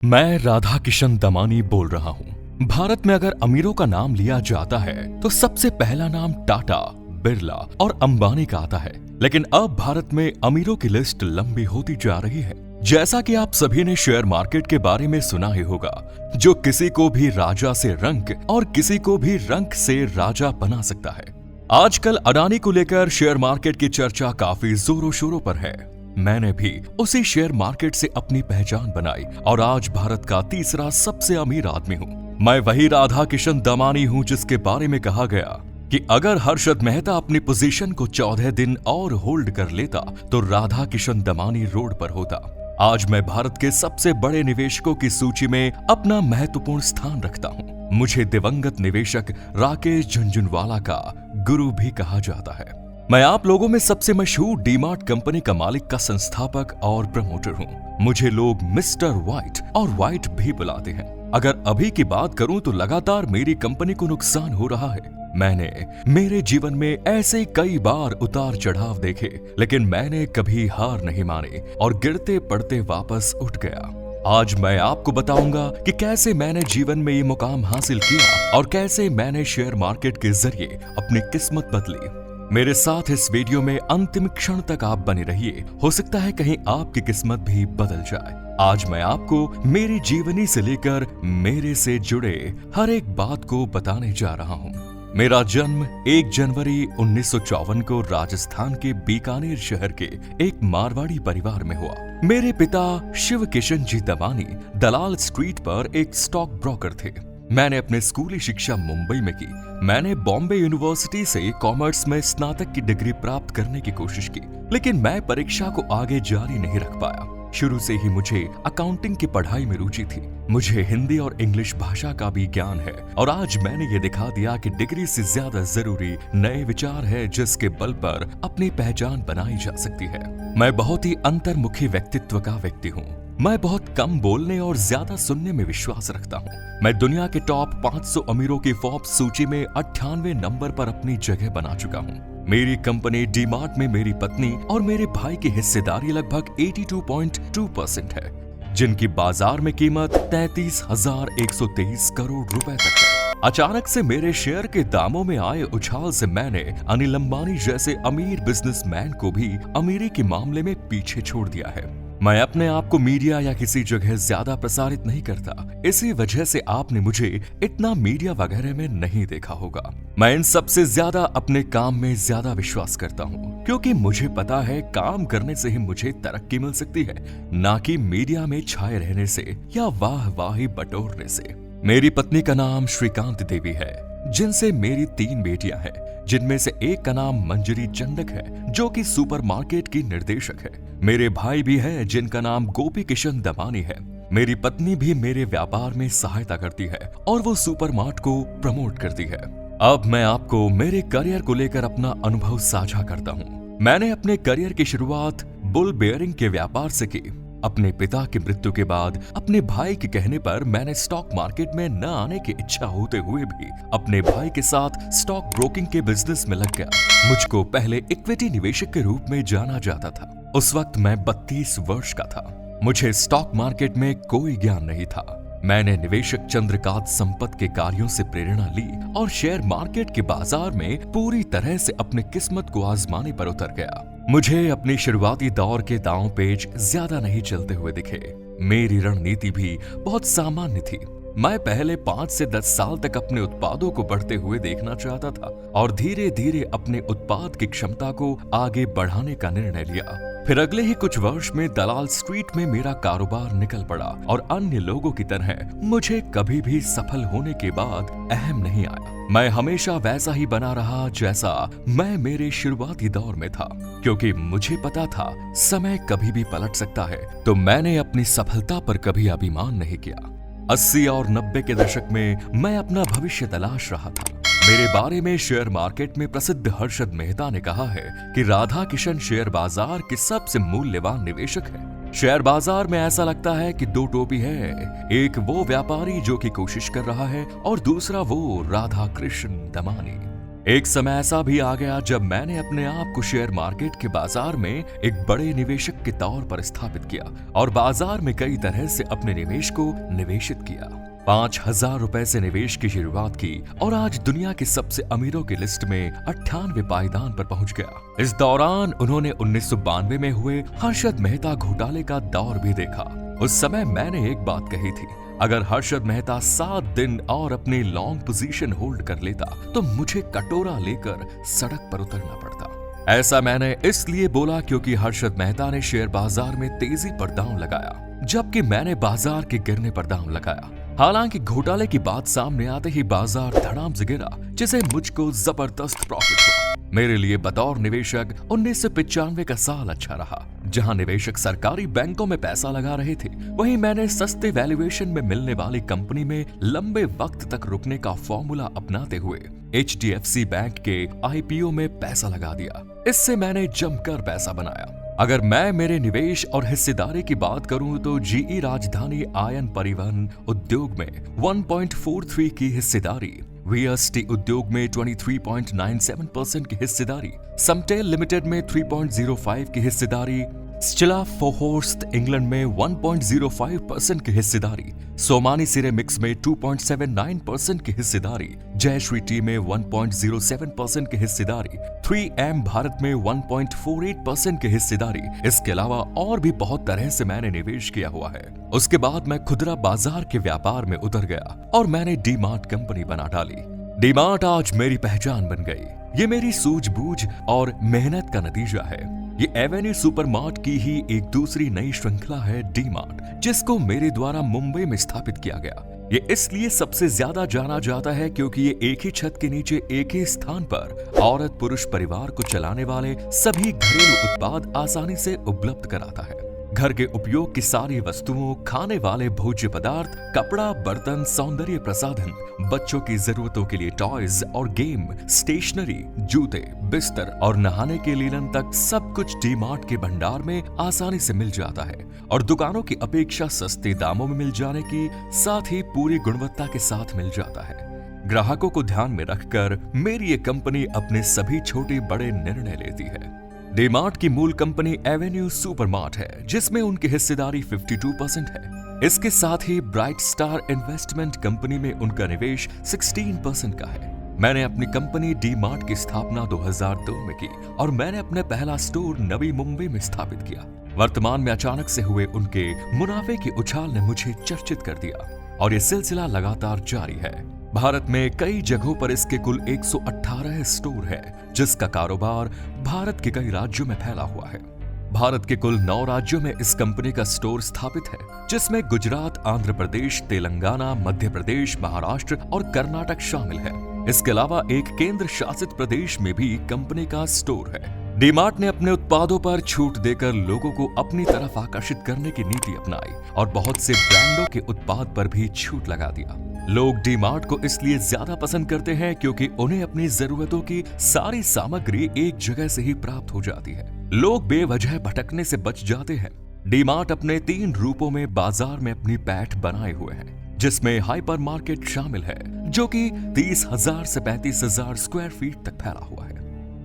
मैं राधा किशन दमानी बोल रहा हूँ। भारत में अगर अमीरों का नाम लिया जाता है तो सबसे पहला नाम टाटा, बिरला और अंबानी का आता है। लेकिन अब भारत में अमीरों की लिस्ट लंबी होती जा रही है। जैसा कि आप सभी ने शेयर मार्केट के बारे में सुना ही होगा, जो किसी को भी राजा से रंक और किसी को भी रंक से राजा बना सकता है। आजकल अडानी को लेकर शेयर मार्केट की चर्चा काफी जोरों शोरों पर है। मैंने भी उसी शेयर मार्केट से अपनी पहचान बनाई और आज भारत का तीसरा सबसे अमीर आदमी हूँ। मैं वही राधा किशन दमानी हूँ जिसके बारे में कहा गया कि अगर हर्षद मेहता अपनी पोजीशन को 14 दिन और होल्ड कर लेता तो राधा किशन दमानी रोड पर होता। आज मैं भारत के सबसे बड़े निवेशकों की सूची में अपना महत्वपूर्ण स्थान रखता हूँ। मुझे दिवंगत निवेशक राकेश झुनझुनवाला का गुरु भी कहा जाता है। मैं आप लोगों में सबसे मशहूर डीमार्ट कंपनी का मालिक का संस्थापक और प्रमोटर हूँ। मुझे लोग मिस्टर व्हाइट और व्हाइट भी बुलाते हैं। अगर अभी की बात करूं तो लगातार मेरी कंपनी को नुकसान हो रहा है। मैंने मेरे जीवन में ऐसे कई बार उतार चढ़ाव देखे, लेकिन मैंने कभी हार नहीं मानी और गिरते पड़ते वापस उठ गया। आज मैं आपको बताऊंगा कि कैसे मैंने जीवन में ये मुकाम हासिल किया और कैसे मैंने शेयर मार्केट के जरिए अपनी किस्मत बदली। मेरे साथ इस वीडियो में अंतिम क्षण तक आप बने रहिए। हो सकता है कहीं आपकी किस्मत भी बदल जाए। आज मैं आपको मेरी जीवनी से लेकर मेरे से जुड़े हर एक बात को बताने जा रहा हूँ। मेरा जन्म 1 जनवरी 1954 को राजस्थान के बीकानेर शहर के एक मारवाड़ी परिवार में हुआ। मेरे पिता शिव किशन जी दमानी दलाल स्ट्रीट पर एक स्टॉक ब्रोकर थे। मैंने अपने स्कूली शिक्षा मुंबई में की। मैंने बॉम्बे यूनिवर्सिटी से कॉमर्स में स्नातक की डिग्री प्राप्त करने की कोशिश की, लेकिन मैं परीक्षा को आगे जारी नहीं रख पाया। शुरू से ही मुझे अकाउंटिंग की पढ़ाई में रुचि थी। मुझे हिंदी और इंग्लिश भाषा का भी ज्ञान है और आज मैंने ये दिखा दिया कि डिग्री से ज्यादा जरूरी नए विचार है जिसके बल पर अपनी पहचान बनाई जा सकती है। मैं बहुत ही अंतर्मुखी व्यक्तित्व का व्यक्ति हूँ। मैं बहुत कम बोलने और ज्यादा सुनने में विश्वास रखता हूँ। मैं दुनिया के टॉप 500 अमीरों की फोर्ब्स सूची में 98 नंबर पर अपनी जगह बना चुका हूँ। मेरी कंपनी डीमार्ट में मेरी पत्नी और मेरे भाई की हिस्सेदारी लगभग 82.2% है, जिनकी बाजार में कीमत 33,123 करोड़ रुपए तक है। अचानक से मेरे शेयर के दामों में आए उछाल से मैंने अनिल अंबानी जैसे अमीर बिजनेसमैन को भी अमीरी के मामले में पीछे छोड़ दिया है। मैं अपने आप को मीडिया या किसी जगह ज्यादा प्रसारित नहीं करता। इसी वजह से आपने मुझे इतना मीडिया वगैरह में नहीं देखा होगा। मैं इन सबसे ज्यादा अपने काम में ज्यादा विश्वास करता हूँ, क्योंकि मुझे पता है काम करने से ही मुझे तरक्की मिल सकती है, ना कि मीडिया में छाए रहने से या वाहवाही बटोरने से। मेरी पत्नी का नाम श्रीकांत देवी है, जिनसे मेरी 3 बेटियां हैं, जिनमें से एक का नाम मंजरी चंदक है जो कि सुपरमार्केट की निर्देशक है। मेरे भाई भी हैं जिनका नाम गोपी किशन दमानी है। मेरी पत्नी भी मेरे व्यापार में सहायता करती है और वो सुपरमार्ट को प्रमोट करती है। अब मैं आपको मेरे करियर को लेकर अपना अनुभव साझा करता हूँ। मैंने अपने करियर की शुरुआत बुल बेयरिंग के व्यापार से की। अपने पिता की मृत्यु के बाद अपने भाई के कहने पर मैंने स्टॉक मार्केट में न आने की इच्छा होते हुए भी अपने भाई के साथ स्टॉक ब्रोकिंग के बिजनेस में लग गया। मुझको पहले इक्विटी निवेशक के रूप में जाना जाता था। उस वक्त मैं 32 वर्ष का था। मुझे स्टॉक मार्केट में कोई ज्ञान नहीं था। मैंने निवेशक चंद्रकांत संपत के कार्यों से प्रेरणा ली और शेयर मार्केट के बाजार में पूरी तरह से अपनी किस्मत को आजमाने पर उतर गया। मुझे अपनी शुरुआती दौर के दांव पेच ज्यादा नहीं चलते हुए दिखे। मेरी रणनीति भी बहुत सामान्य थी। मैं पहले 5 से 10 साल तक अपने उत्पादों को बढ़ते हुए देखना चाहता था और धीरे धीरे अपने उत्पाद की क्षमता को आगे बढ़ाने का निर्णय लिया। फिर अगले ही कुछ वर्ष में दलाल स्ट्रीट में मेरा कारोबार निकल पड़ा और अन्य लोगों की तरह मुझे कभी भी सफल होने के बाद अहम नहीं आया। मैं हमेशा वैसा ही बना रहा जैसा मैं मेरे शुरुआती दौर में था, क्योंकि मुझे पता था समय कभी भी पलट सकता है। तो मैंने अपनी सफलता पर कभी अभिमान नहीं किया। 80 और 90 के दशक में मैं अपना भविष्य तलाश रहा था। मेरे बारे में शेयर मार्केट में प्रसिद्ध हर्षद मेहता ने कहा है कि राधा किशन शेयर बाजार के सबसे मूल्यवान निवेशक है। शेयर बाजार में ऐसा लगता है कि 2 टोपी है, एक वो व्यापारी जो कि कोशिश कर रहा है और दूसरा वो राधा कृष्ण दमानी। एक समय ऐसा भी आ गया जब मैंने अपने आप को शेयर मार्केट के बाजार में एक बड़े निवेशक के तौर पर स्थापित किया और बाजार में कई तरह से अपने निवेश को निवेशित किया। 5,000 रुपए से निवेश की शुरुआत की और आज दुनिया के सबसे अमीरों की लिस्ट में 98 पायदान पर पहुंच गया। इस दौरान उन्होंने 1992 में हुए हर्षद मेहता घोटाले का दौर भी देखा। उस समय मैंने एक बात कही थी, अगर हर्षद मेहता 7 दिन और अपनी लॉन्ग पोजीशन होल्ड कर लेता तो मुझे कटोरा लेकर सड़क पर उतरना पड़ता। ऐसा मैंने इसलिए बोला क्योंकि हर्षद मेहता ने शेयर बाजार में तेजी पर दांव लगाया, जबकि मैंने बाजार के गिरने पर दांव लगाया। हालांकि घोटाले की बात सामने आते ही बाजार धड़ाम से गिरा, जिसे मुझको जबरदस्त प्रॉफिट हुआ। मेरे लिए बतौर निवेशक 1995 का साल अच्छा रहा, जहां निवेशक सरकारी बैंकों में पैसा लगा रहे थे, वहीं मैंने सस्ते वैल्यूएशन में मिलने वाली कंपनी में लंबे वक्त तक रुकने का फॉर्मूला अपनाते हुए HDFC बैंक के IPO में पैसा लगा दिया। इससे मैंने जमकर पैसा बनाया। अगर मैं मेरे निवेश और हिस्सेदारी की बात करूं तो GE राजधानी आयन परिवहन उद्योग में 1.43 की हिस्सेदारी, VST उद्योग में 23.97% की हिस्सेदारी, समटेल लिमिटेड में 3.05 की हिस्सेदारी, स्टिला फोहोर्स्ट इंग्लैंड में 1.05% की हिस्सेदारी, सोमानी सिरेमिक्स में 2.79% की हिस्सेदारी, जयश्री टी में 1.07% की हिस्सेदारी, 3M भारत में 1.48% की हिस्सेदारी। इसके अलावा और भी बहुत तरह से मैंने निवेश किया हुआ है। उसके बाद मैं खुदरा बाजार के व्यापार में उतर गया और मैंने डीमार्ट कंपनी बना डाली। डीमार्ट आज मेरी पहचान बन गई। ये मेरी सूझबूझ और मेहनत का नतीजा है। ये एवेन्यू सुपरमार्ट की ही एक दूसरी नई श्रृंखला है डीमार्ट, जिसको मेरे द्वारा मुंबई में स्थापित किया गया। ये इसलिए सबसे ज्यादा जाना जाता है क्योंकि ये एक ही छत के नीचे एक ही स्थान पर औरत पुरुष परिवार को चलाने वाले सभी घरेलू उत्पाद आसानी से उपलब्ध कराता है। घर के उपयोग की सारी वस्तुओं, खाने वाले भोज्य पदार्थ, कपड़ा, बर्तन, सौंदर्य प्रसाधन, बच्चों की जरूरतों के लिए टॉयज और गेम, स्टेशनरी, जूते, बिस्तर और नहाने के लीलन तक सब कुछ डीमार्ट के भंडार में आसानी से मिल जाता है और दुकानों की अपेक्षा सस्ते दामों में मिल जाने की साथ ही पूरी गुणवत्ता के साथ मिल जाता है। ग्राहकों को ध्यान में रखकर मेरी ये कंपनी अपने सभी छोटे बड़े निर्णय लेती है। डीमार्ट की मूल कंपनी एवेन्यू सुपरमार्ट है, जिसमें उनकी हिस्सेदारी 52% है। इसके साथ ही ब्राइट स्टार इन्वेस्टमेंट कंपनी में उनका निवेश 16% का है। मैंने अपनी कंपनी डीमार्ट की स्थापना 2002 में की और मैंने अपना पहला स्टोर नवी मुंबई में स्थापित किया। वर्तमान में अचानक से हुए उनके मुनाफे की उछाल ने मुझे चर्चित कर दिया और ये सिलसिला लगातार जारी है। भारत में कई जगहों पर इसके कुल 118 स्टोर है, जिसका कारोबार भारत के कई राज्यों में फैला हुआ है। भारत के कुल 9 राज्यों में इस कंपनी का स्टोर स्थापित है, जिसमें गुजरात, आंध्र प्रदेश, तेलंगाना, मध्य प्रदेश, महाराष्ट्र और कर्नाटक शामिल है। इसके अलावा एक केंद्र शासित प्रदेश में भी कंपनी का स्टोर है। डीमार्ट ने अपने उत्पादों पर छूट देकर लोगों को अपनी तरफ आकर्षित करने की नीति अपनाई और बहुत से ब्रांडों के उत्पाद पर भी छूट लगा दिया। लोग डीमार्ट को इसलिए ज्यादा पसंद करते हैं क्योंकि उन्हें अपनी जरूरतों की सारी सामग्री एक जगह से ही प्राप्त हो जाती है। लोग बेवजह भटकने से बच जाते हैं। डीमार्ट अपने 3 रूपों में बाजार में अपनी पैठ बनाए हुए हैं, जिसमें हाइपर मार्केट शामिल है, जो कि 30,000 से 35,000 स्क्वायर फीट तक फैला हुआ है।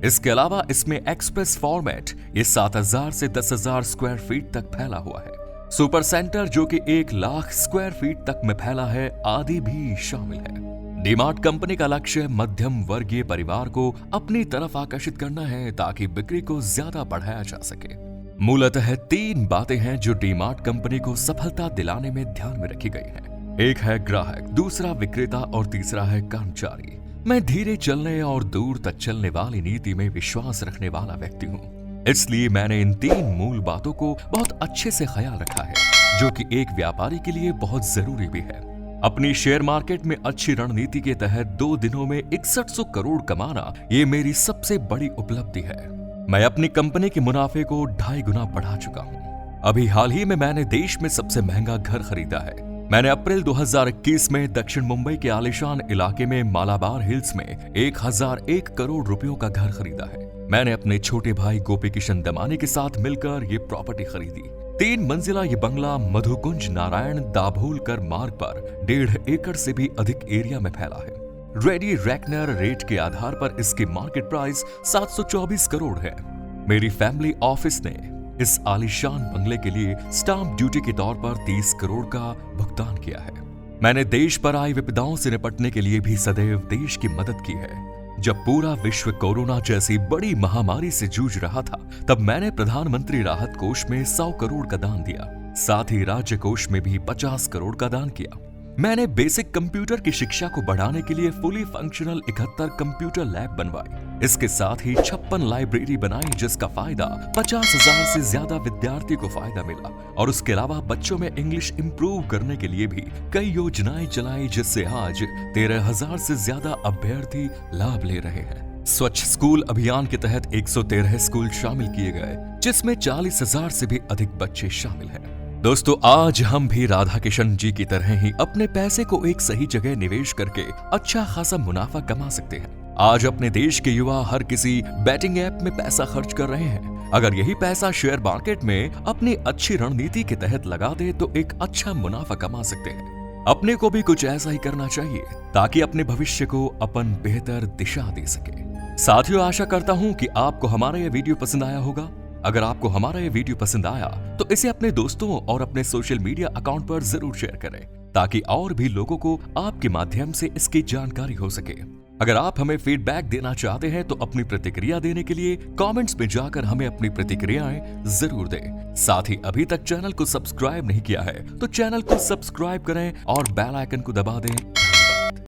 इसके अलावा इसमें एक्सप्रेस फॉर्मेट ये 7,000 से 10,000 स्क्वायर फीट तक फैला हुआ है। सुपर सेंटर जो कि 1 लाख स्क्वायर फीट तक में फैला है, आदि भी शामिल है। डीमार्ट कंपनी का लक्ष्य मध्यम वर्गीय परिवार को अपनी तरफ आकर्षित करना है ताकि बिक्री को ज्यादा बढ़ाया जा सके। मूलतः 3 बातें हैं जो डीमार्ट कंपनी को सफलता दिलाने में ध्यान में रखी गई हैं। एक है ग्राहक, दूसरा विक्रेता और तीसरा है कर्मचारी। मैं धीरे चलने और दूर तक चलने वाली नीति में विश्वास रखने वाला व्यक्ति हूँ, इसलिए मैंने इन 3 मूल बातों को बहुत अच्छे से ख्याल रखा है, जो कि एक व्यापारी के लिए बहुत जरूरी भी है। अपनी शेयर मार्केट में अच्छी रणनीति के तहत 2 दिनों में 6100 करोड़ कमाना ये मेरी सबसे बड़ी उपलब्धि है। मैं अपनी कंपनी के मुनाफे को 2.5 गुना बढ़ा चुका हूँ। अभी हाल ही में मैंने देश में सबसे महंगा घर खरीदा है। मैंने अप्रैल 2021 में दक्षिण मुंबई के आलीशान इलाके में मालाबार हिल्स में 1001 करोड़ रुपयों का घर खरीदा है। मैंने अपने छोटे भाई गोपी किशन दमानी के साथ मिलकर ये प्रॉपर्टी खरीदी। 3 मंजिला ये बंगला मधुकुंज नारायण दाभोलकर मार्ग पर 1.5 एकड़ से भी अधिक एरिया में फैला है। रेडी रेकनर रेट के आधार पर इसकी मार्केट प्राइस 724 करोड़ है। मेरी फैमिली ऑफिस ने इस आलीशान बंगले के लिए स्टाम्प ड्यूटी के तौर पर 30 करोड़ का भुगतान किया है। मैंने देश पर आई विपदाओं से निपटने के लिए भी सदैव देश की मदद की है। जब पूरा विश्व कोरोना जैसी बड़ी महामारी से जूझ रहा था, तब मैंने प्रधानमंत्री राहत कोष में 100 करोड़ का दान दिया। साथ ही राज्य कोष में भी 50 करोड़ का दान किया। मैंने बेसिक कंप्यूटर की शिक्षा को बढ़ाने के लिए फुली फंक्शनल 71 कंप्यूटर लैब बनवाए। इसके साथ ही 56 लाइब्रेरी बनाई, जिसका फायदा 50,000 से ज्यादा विद्यार्थी को फायदा मिला। और उसके अलावा बच्चों में इंग्लिश इंप्रूव करने के लिए भी कई योजनाएं चलाई, जिससे आज 13,000 से ज्यादा अभ्यर्थी लाभ ले रहे हैं। स्वच्छ स्कूल अभियान के तहत 113 स्कूल शामिल किए गए, जिसमें 40,000 से भी अधिक बच्चे शामिल हैं। दोस्तों, आज हम भी राधा किशन जी की तरह ही अपने पैसे को एक सही जगह निवेश करके अच्छा खासा मुनाफा कमा सकते हैं। आज अपने देश के युवा हर किसी बैटिंग ऐप में पैसा खर्च कर रहे हैं। अगर यही पैसा शेयर मार्केट में अपनी अच्छी रणनीति के तहत लगा दे तो एक अच्छा मुनाफा कमा सकते हैं। अपने को भी कुछ ऐसा ही करना चाहिए ताकि अपने भविष्य को अपन बेहतर दिशा दे सके। साथियों, आशा करता हूँ कि आपको हमारा यह वीडियो पसंद आया होगा। अगर आपको हमारा ये वीडियो पसंद आया तो इसे अपने दोस्तों और अपने सोशल मीडिया अकाउंट पर जरूर शेयर करें, ताकि और भी लोगों को आपके माध्यम से इसकी जानकारी हो सके। अगर आप हमें फीडबैक देना चाहते हैं तो अपनी प्रतिक्रिया देने के लिए कमेंट्स में जाकर हमें अपनी प्रतिक्रियाएं जरूर दें। साथ ही अभी तक चैनल को सब्सक्राइब नहीं किया है तो चैनल को सब्सक्राइब करें और बेल आइकन को दबा दें